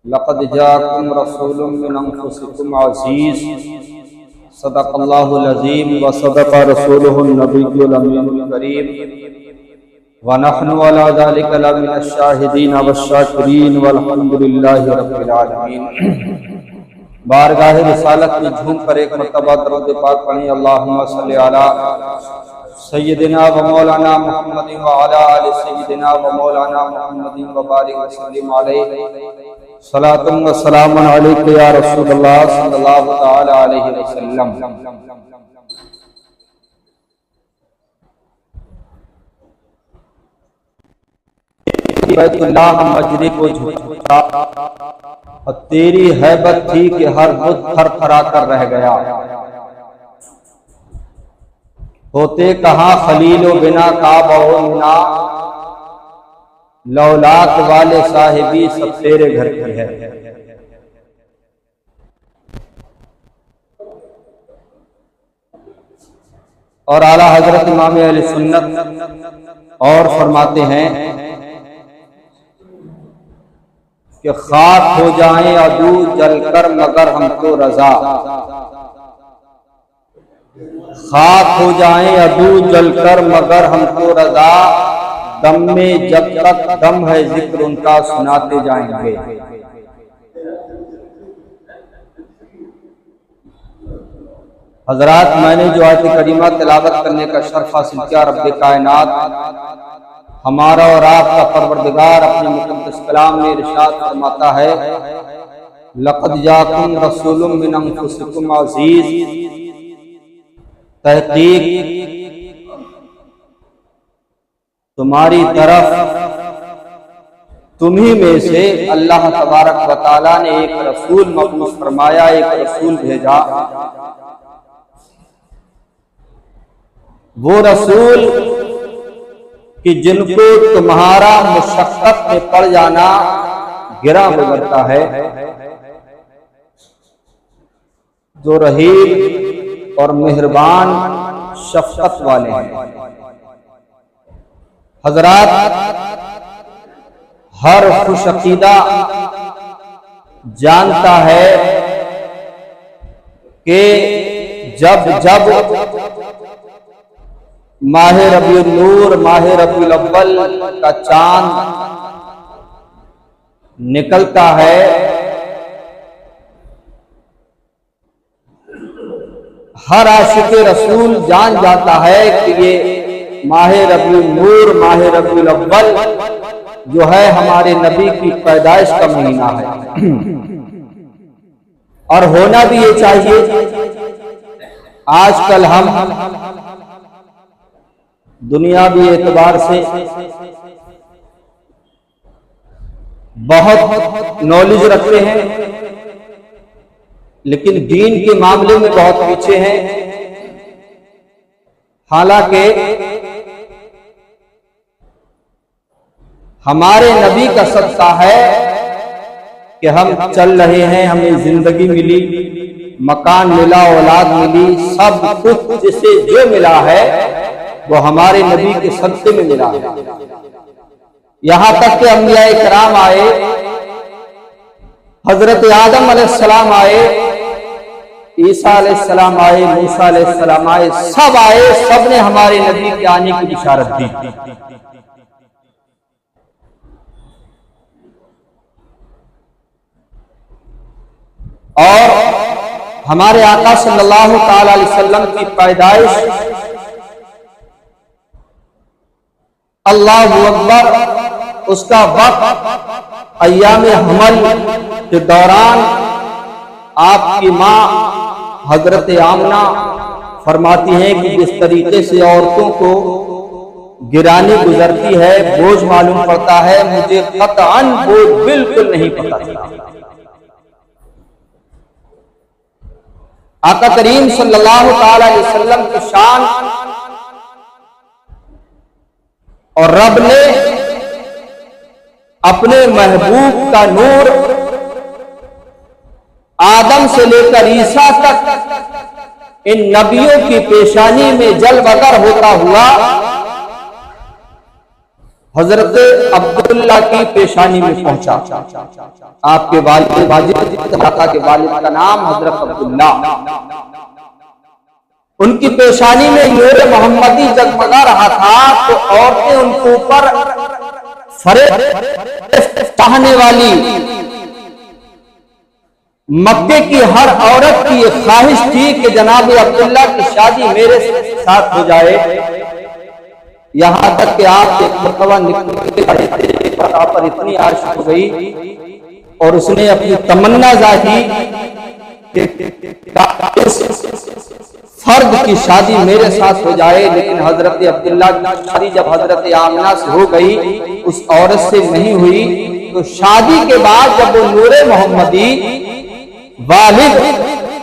लक़द जाअकुम रसूलुम मिन अंफुसिकुम अज़ीज़ सदक़ल्लाहुल अज़ीम व सदक़ रसूलुहुन नबियुल अमीनुल करीम व नहनु अला ज़ालिका लमिनश शाहिदीन वश्शाकिरीन वल्हम्दुलिल्लाहि रब्बिल आलमीन। बारगाह रिसालत में झूम कर एक मरतबा दरूद पाक पढ़ें। अल्लाहुम्मा सल्लि अला सय्यिदिना व मौलाना मुहम्मदिन व अला आलि सय्यिदिना व मौलाना मुहम्मदिन व बारिक व सल्लिम अलैहि सलातुन व सलामुन अलैका या रसूलल्लाह सल्लल्लाहु तआला अलैहि वसल्लम। बैतुल्लाह मजरे को झुका और तेरी हैबत थी कि हर बुत थरथरा कर रह गया। होते कहाँ खलीलो बिना काबा मिना, लौलाक वाले साहिबी सब तेरे घर की है। और आला हजरत इमाम अहले सुन्नत और फरमाते हैं कि खाक हो जाएं अदू जलकर मगर हमको रजा, खाक हो जाएं अदू जलकर मगर हमको रजा, दम में जब तक दम है जिक्र उनका सुनाते जाएंगे। हजरात, मैंने जो आयत करीमा तिलावत करने का शर्फ हासिल किया, रब्बे कायनात हमारा और आपका परवरदिगार अपने मुक़द्दस कलाम में इरशाद फरमाता है, लक़द जाअकुम रसूलुम मिन अंफुसिकुम अज़ीज़, तहक़ीक़ तुम्हारी तरफ तुम्ही में से अल्लाह तबारक व तआला ने एक रसूल मबूस फरमाया, एक रसूल भेजा। वो रसूल कि जिनको तुम्हारा मुशक्कत में पड़ जाना गिरा गुजरता है, जो रहीम और मेहरबान शफ़क़त वाले हैं। हजरात, हर खुशअक़ीदा जानता है कि जब जब माह रबीउल नूर, माह रबीउल अव्वल का चांद निकलता है, हर आशिक़ रसूल जान जाता है कि ये माह रबीउल नूर, माह रबीउल अव्वल जो है हमारे नबी की पैदाइश का महीना है। और होना भी ये चाहिए। आजकल हम दुनियावी एतबार से बहुत नॉलेज रखते हैं, लेकिन दीन के मामले में बहुत पीछे हैं। हालांकि हमारे नबी का सदका है कि हम चल रहे हैं, हमें जिंदगी मिली, मकान मिला, औलाद मिली, सब कुछ जिसे जो मिला है वो हमारे नबी के सदक़े में मिला है। यहां तक कि अंबिया इकराम आए, हजरत आदम अलैहिस्सलाम आए, ईसा अलैहिस्सलाम आए, मूसा अलैहिस्सलाम आए, सब आए, सब ने हमारे नबी के आने की बिशारत दी। और हमारे आका सल्लल्लाहु तआला अलैहि वसल्लम की पैदाइश अल्लाहु अकबर, उसका वक्त अय्याम हमल के दौरान आपकी माँ हजरत आमना फरमाती हैं कि जिस तरीके से औरतों को गिरानी गुजरती है, बोझ मालूम पड़ता है, मुझे कतअन बोझ बिल्कुल नहीं पता चला। आका करीम सल्लल्लाहु तआला अलैहि वसल्लम की शान और रब ने अपने महबूब का नूर आदम से लेकर ईसा तक इन नबियों की पेशानी में जलवगर होता हुआ हजरत अब्दुल्ला की पेशानी में पहुंचा। आपके वालिद के वालिद का नाम हजरत अब्दुल्ला। उनकी पेशानी में नूर मोहम्मदी जगमगा रहा था, तो औरतें उनके ऊपर फरेब चाहने वाली मक्के की हर औरत की यह ख्वाहिश थी कि जनाब अब्दुल्ला की शादी मेरे साथ हो जाए। यहां तक कि आप एक मरतबा पर इतनी आशिक हो गई और उसने अपनी तमन्ना जाही कि फर्द की शादी मेरे साथ हो जाए। लेकिन हजरत अब्दुल्ला की शादी जब हजरत आमिना से हो गई, उस औरत से नहीं हुई। तो शादी के बाद जब वो नूरे मोहम्मदी वालिद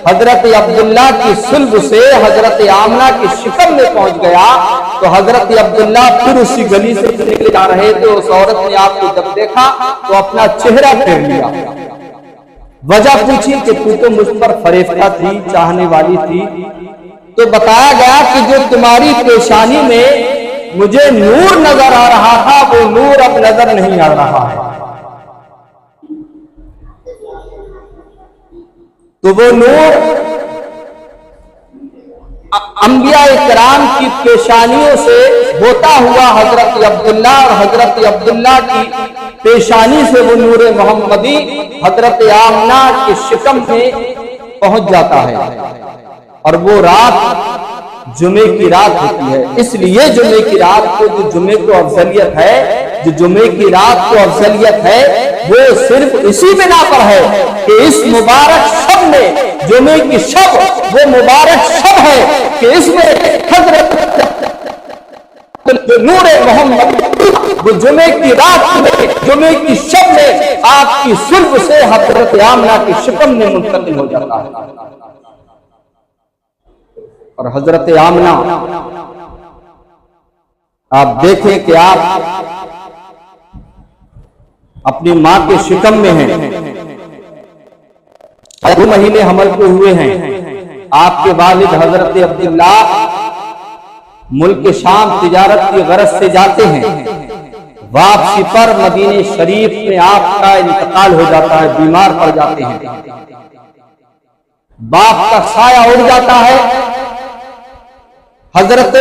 हजरत अब्दुल्ला की सुल्ब से हजरत आमिना की शिकम में पहुंच गया, तो हजरत अब्दुल्ला फिर उसी गली से निकले जा रहे थे। उस औरत ने आपको जब देखा तो अपना चेहरा फेर लिया। वजह पूछी कि तू तो मुझ पर फरेफ्ता थी, चाहने वाली थी। तो बताया गया कि जो तुम्हारी पेशानी में मुझे नूर नजर आ रहा था, वो नूर अब नजर नहीं आ रहा है। तो वो नूर अंबिया इकराम की पेशानियों से होता हुआ हजरत अब्दुल्ला और हजरत अब्दुल्ला की पेशानी से वो नूर मोहम्मदी हजरत आमिना के शिकम में पहुंच जाता है। और वो रात जुमे की रात होती है। इसलिए जुमे की रात को, जो जुमे को अफजलियत है, जो जुमे की रात को अफजलियत है, वो सिर्फ इसी बिना पर है कि इस मुबारक शब में, जुमे की शब वो मुबारक शब है कि इसमें हजरत नूर मोहम्मद वो जुमे की रात में, जुमे की शब में आपकी सुल्ब से हजरत आमिना की शिकम में मुंतकिल हो जाता है। और हजरत आमिना, आप देखें कि आप अपनी मां के शिकम में हैं, 2 महीने हमल को हुए हैं। आपके वालिद हजरत अब्दुल्ला मुल्क शाम तिजारत की गरज से जाते हैं। वापसी पर मदीने शरीफ में आपका इंतकाल हो जाता है, बीमार पड़ जाते हैं। बाप का साया उड़ जाता है। हजरत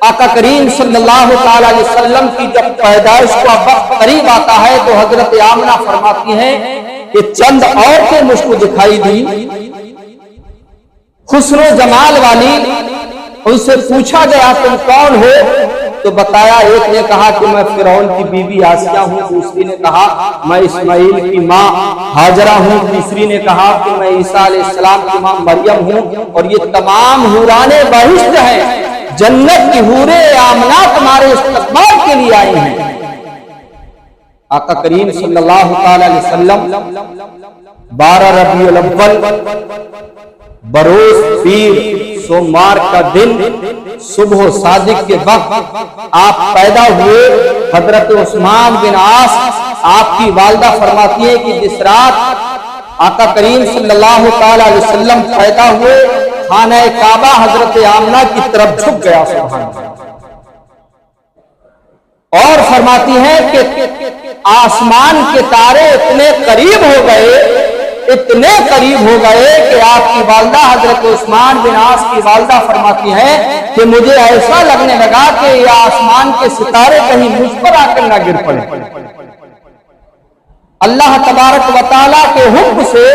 आका करीम सल्लल्लाहु ताला अलैहि वसल्लम की जब पैदाइश का वक्त करीब आता है, तो हजरत आमिना फरमाती हैं कि चंद औरतें मुझको दिखाई दी, खुस्रो जमाल वाली। उनसे पूछा गया तुम कौन हो? तो बताया, एक ने कहा कि मैं फिरौन की बीबी आसिया हूँ, दूसरी ने कहा मैं इस्माइल की माँ हाजरा हूँ, तीसरी ने कहा कि मैं ईसा अलैहिस्सलाम की माँ मरियम हूँ। और ये तमाम हुराने बहिश्त हैं, जन्नत की हूरे आमिना तुम्हारे इस्तकबाल के लिए आई हैं। आका करीम सल्लल्लाहु ताला अलैहि वसल्लम 12 रबीउल अव्वल बरोज पीर सोमवार का दिन सुबह सादिक के वक्त आप पैदा हुए। हजरत उस्मान बिन आस आपकी वालिदा फरमाती है कि जिस रात आका करीम सल्लल्लाहु ताला अलैहि वसल्लम पैदा हुए, खाना काबा हजरत आमिना की तरफ झुक गया। सुभान अल्लाह। और फरमाती है कि आसमान के तारे इतने करीब हो गए, इतने करीब हो गए कि आपकी वालिदा हजरत उस्मान बिन आस की वालिदा फरमाती है कि मुझे ऐसा लगने लगा कि ये आसमान के सितारे कहीं मुझ पर आकर ना गिर पड़े। अल्लाह तबारक व तआला के हुक्म से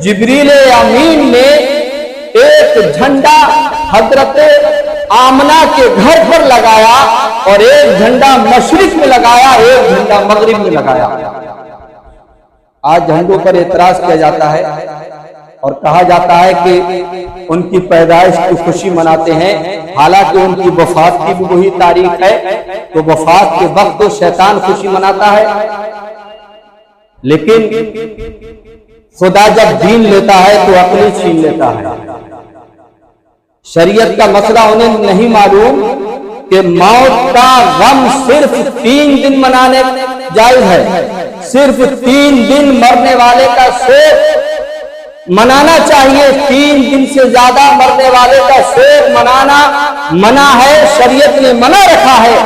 जिब्रील अमीन ने एक झंडा हजरत आमिना के घर पर लगाया और एक झंडा मशरिक में लगाया, एक झंडा मगरिब में लगाया। आज झंडों पर एतराज किया जाता है और कहा जाता है कि उनकी पैदाइश की खुशी मनाते हैं, हालांकि उनकी वफात की भी वही तारीख है। तो वफात के वक्त तो शैतान खुशी मनाता है, लेकिन खुदा जब दीन लेता है तो अक्ल छीन लेता है। शरीयत का मसला उन्हें नहीं मालूम कि मौत का गम सिर्फ 3 दिन मनाने जायज है। सिर्फ 3 दिन मरने वाले का शोक मनाना चाहिए। 3 दिन से ज्यादा मरने वाले का शोक मनाना मना है, शरीयत ने मना रखा है।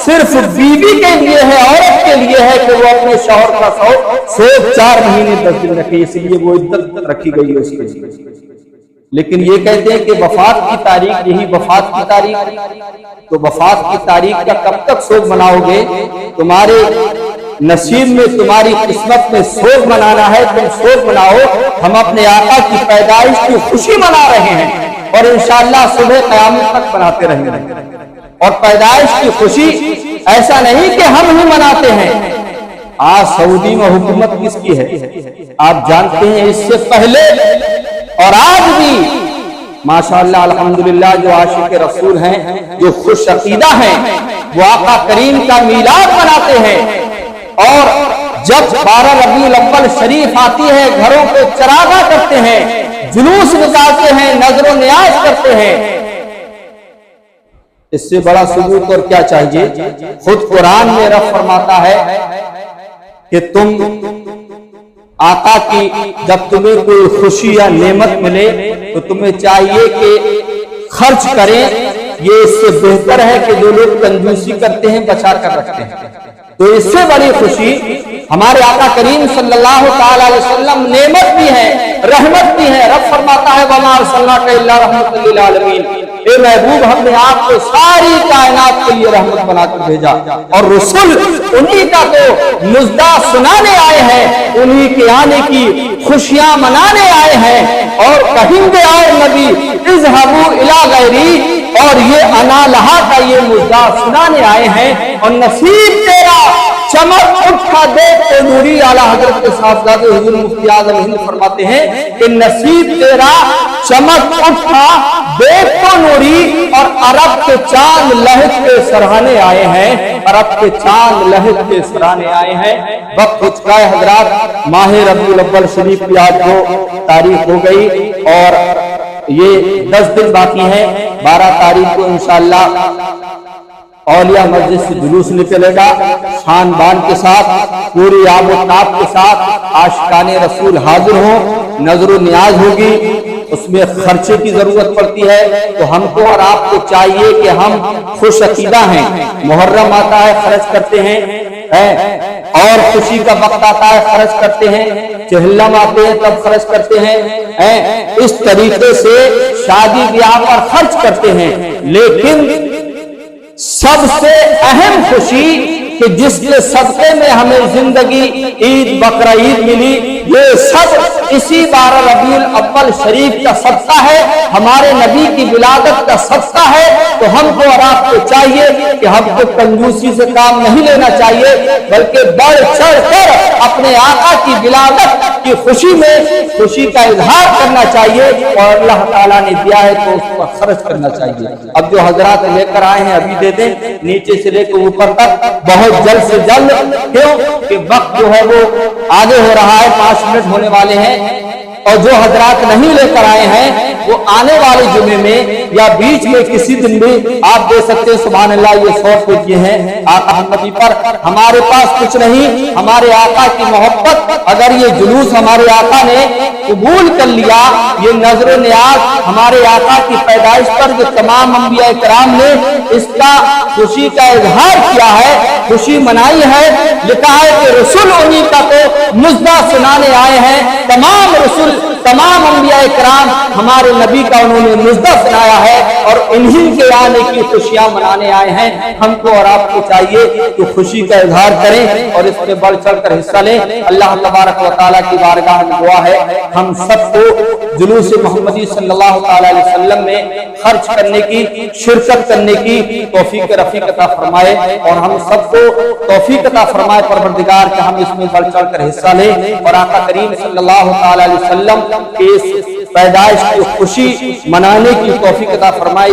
सिर्फ बीवी के लिए है, औरत के लिए है कि वो अपने शौहर का शौक 4 महीने 10 दिन रखे, इसलिए वो इद्दत रखी गई है उसके लिए। लेकिन ये कहते हैं कि वफात की तारीख, यही वफात की तारीख, तो वफात की तारीख का कब तक शोक मनाओगे? तुम्हारे नसीब में, तुम्हारी किस्मत में शोक मनाना है, तुम शोक मनाओ। हम अपने आका की पैदाइश की खुशी मना रहे हैं और इंशाअल्लाह सुबह क़यामत तक मनाते रहेंगे। और पैदाइश की खुशी ऐसा नहीं कि हम ही मनाते हैं। आज सऊदी में हुकूमत किसकी है आप जानते हैं? इससे पहले और आज भी माशाअल्लाह अल्हम्दुलिल्लाह जो आशिक रसूल हैं, जो खुश अकीदा हैं, वो आका करीम का मीलाद मनाते हैं। और जब 12 रबीउल अव्वल शरीफ आती है, घरों को चरागा करते हैं, जुलूस निकालते हैं, नजर न्याज करते हैं। इससे बड़ा सबूत और क्या चाहिए? खुद कुरान में रब फरमाता है कि तुम आका की जब तुम्हें कोई खुशी या नेमत मिले तो तुम्हें चाहिए कि खर्च करें। ये इससे बेहतर है कि जो लोग कंजूसी करते हैं, बचा कर रखते हैं। तो इससे बड़ी खुशी हमारे आका करीम सल्लल्लाहु ताला अलैहि वसल्लम नेमत भी है, रहमत भी है। रब फरमाता है वमा अरसलनाका इल्ला रहमतल लिल आलमीन, ए महबूब हमने आपको सारी कायनात के लिए रहमत बनाकर भेजा। और रसूल उन्हीं का तो नुज़्दा सुनाने आए हैं, उन्हीं के आने की खुशियां मनाने आए हैं। और कहेंगे और नबी इज़हबू इला गैरी, और ये अना लहा का ये मुद्दा सुनाने आए हैं। और नसीब तेरा चमक उठा देख तो नूरी, आला हजरत के साहबजादे हुजूर मुफ्ती आज़म हिंद फरमाते हैं कि नसीब तेरा चमक उठा देख तो नूरी, और अरब के चांद लहक के सराहने आए हैं, अरब के चांद लहक के सराहने आए हैं। वक्त हो चुका है हजरात, माह रबीउल अव्वल शरीफ की आज को तारीख हो गई और ये 10 दिन बाकी है। 12 तारीख को इंशाअल्लाह औलिया मस्जिद से जुलूस निकलेगा, शान बान के साथ, पूरी आबोताब के साथ। आशिकाने रसूल हाजिर हो, नजर न्याज होगी, उसमें खर्चे की जरूरत पड़ती है। तो हमको और आपको चाहिए कि हम खुश अकीदा हैं। मुहर्रम आता है, खर्च करते हैं, और खुशी का वक्त आता है, खर्च करते हैं, चहल्लम आते हैं तब खर्च करते हैं। इस तरीके से शादी ब्याह पर खर्च करते हैं। लेकिन सबसे अहम खुशी कि जिसके सदक़े में हमें जिंदगी, ईद, बकरा ईद मिली, ये सब इसी 12 रबीउल अव्वल शरीफ का सदका है, हमारे नबी की विलादत का सदका है। तो हमको और आपको चाहिए कि हमको कंजूसी से काम नहीं लेना चाहिए, बल्कि बढ़ चढ़ कर अपने आका की विलादत की खुशी में खुशी का इजहार करना चाहिए। और अल्लाह ताला ने दिया है तो उस पर खर्च करना चाहिए। अब जो हजरात लेकर आए हैं अभी दे दें, नीचे से लेकर ऊपर तक, बहुत जल्द से जल्द। क्यों कि वक्त जो है वो आगे हो रहा है, 5 मिनट होने वाले हैं। और जो हजरात नहीं लेकर आए हैं वो आने वाले जुमे में या बीच में किसी दिन भी आप दे सकते हैं। सुभान अल्लाह, ये 100 रुपए किए हैं आका नबी पर। हमारे पास कुछ नहीं, हमारे आका की मोहब्बत, अगर ये जुलूस हमारे आका ने कबूल कर लिया, ये नजर न्याज हमारे आका की पैदाइश पर जो तमाम अंबिया किराम ने इसका खुशी का इजहार किया है, खुशी मनाई है। लिखा है कि रसूल उन्हीं का तो नुज़्दा सुनाने आए हैं। तमाम रसूल, तमाम अंबिया किराम हमारे नबी का उन्होंने नुज़्दा सुनाया है और इन्हीं के आने की खुशियां मनाने आए हैं। हमको और आपको चाहिए कि खुशी का इजहार करें और इसमें बढ़ चढ़ कर हिस्सा लें। अल्लाह तबारक व तआला की बारगाह में दुआ है हम सबको जुलूस मोहम्मदी सल्लल्लाहु ताला अलैहि वसल्लम में खर्च करने की, शिरकत करने की तौफीक रफीक अता फरमाए और हम सबको तौफीक अता फरमाए परवरदिगार कि हम इसमें बढ़ चढ़ कर हिस्सा लें और आका करीम सल्लल्लाहु ताला अलैहि वसल्लम के इस पैदाइश की खुशी मनाने की तौफीक अता फरमाए।